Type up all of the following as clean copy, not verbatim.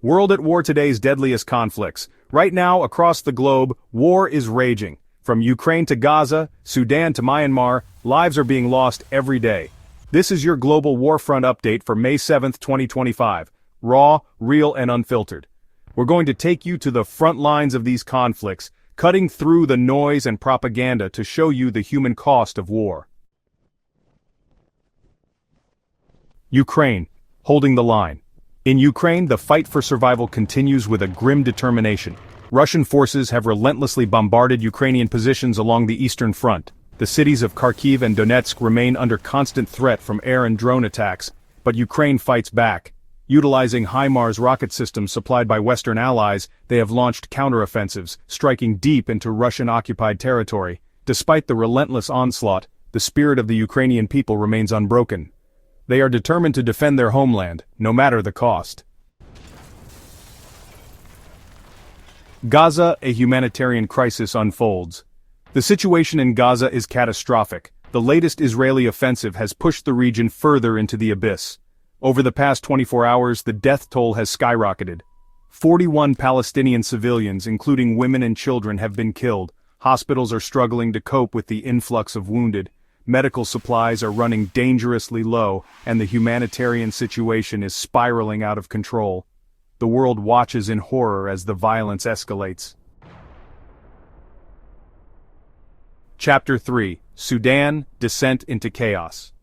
World at War, today's deadliest conflicts. Right now, across the globe, war is raging. From Ukraine to Gaza, Sudan to Myanmar, lives are being lost every day. This is your global warfront update for May 7th, 2025. Raw, real, and unfiltered. We're going to take you to the front lines of these conflicts, cutting through the noise and propaganda to show you the human cost of war. Ukraine, holding the line. In Ukraine, the fight for survival continues with a grim determination. Russian forces have relentlessly bombarded Ukrainian positions along the eastern front. The cities of Kharkiv and Donetsk remain under constant threat from air and drone attacks, but Ukraine fights back. Utilizing HIMARS rocket systems supplied by Western allies, they have launched counteroffensives, striking deep into Russian-occupied territory. Despite the relentless onslaught, the spirit of the Ukrainian people remains unbroken. They are determined to defend their homeland, no matter the cost. Gaza, a humanitarian crisis unfolds. The situation in Gaza is catastrophic. The latest Israeli offensive has pushed the region further into the abyss. Over the past 24 hours, the death toll has skyrocketed. 41 Palestinian civilians, including women and children, have been killed. Hospitals are struggling to cope with the influx of wounded. Medical supplies are running dangerously low, and the humanitarian situation is spiraling out of control. The world watches in horror as the violence escalates. Chapter 3: Sudan, Descent into Chaos.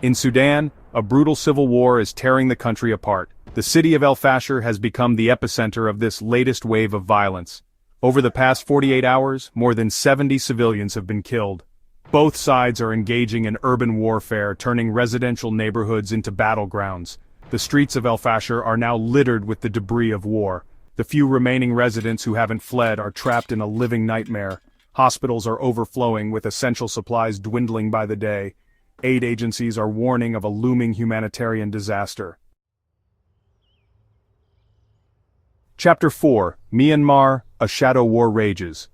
In Sudan, a brutal civil war is tearing the country apart. The city of El Fasher has become the epicenter of this latest wave of violence. Over the past 48 hours, more than 70 civilians have been killed. Both sides are engaging in urban warfare, turning residential neighborhoods into battlegrounds. The streets of El Fasher are now littered with the debris of war. The few remaining residents who haven't fled are trapped in a living nightmare. Hospitals are overflowing, with essential supplies dwindling by the day. Aid agencies are warning of a looming humanitarian disaster. Chapter 4: Myanmar, a shadow war rages.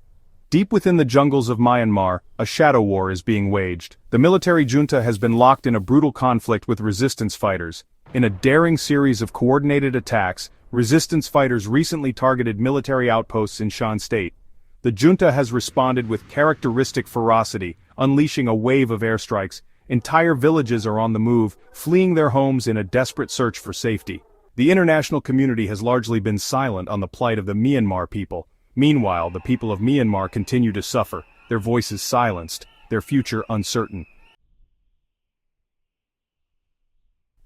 Deep within the jungles of Myanmar, a shadow war is being waged. The military junta has been locked in a brutal conflict with resistance fighters. In a daring series of coordinated attacks, resistance fighters recently targeted military outposts in Shan State. The junta has responded with characteristic ferocity, unleashing a wave of airstrikes. Entire villages are on the move, fleeing their homes in a desperate search for safety. The international community has largely been silent on the plight of the Myanmar people. Meanwhile, the people of Myanmar continue to suffer, their voices silenced, their future uncertain.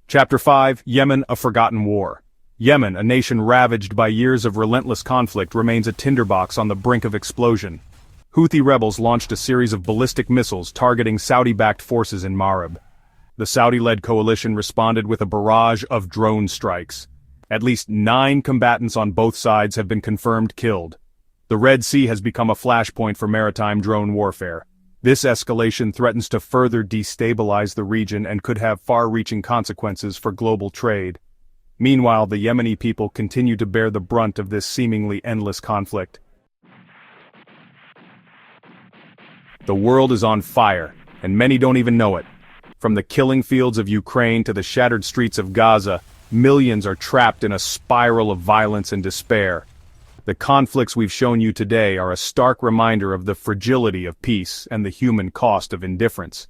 Chapter 5: Yemen, a forgotten war. Yemen, a nation ravaged by years of relentless conflict, remains a tinderbox on the brink of explosion. Houthi rebels launched a series of ballistic missiles targeting Saudi-backed forces in Marib. The Saudi-led coalition responded with a barrage of drone strikes. At least 9 combatants on both sides have been confirmed killed. The Red Sea has become a flashpoint for maritime drone warfare. This escalation threatens to further destabilize the region and could have far-reaching consequences for global trade. Meanwhile, the Yemeni people continue to bear the brunt of this seemingly endless conflict. The world is on fire, and many don't even know it. From the killing fields of Ukraine to the shattered streets of Gaza, millions are trapped in a spiral of violence and despair. The conflicts we've shown you today are a stark reminder of the fragility of peace and the human cost of indifference.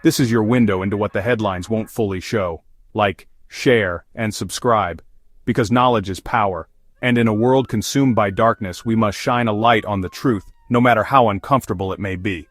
This is your window into what the headlines won't fully show. Like, share, and subscribe. Because knowledge is power, and in a world consumed by darkness, we must shine a light on the truth, no matter how uncomfortable it may be.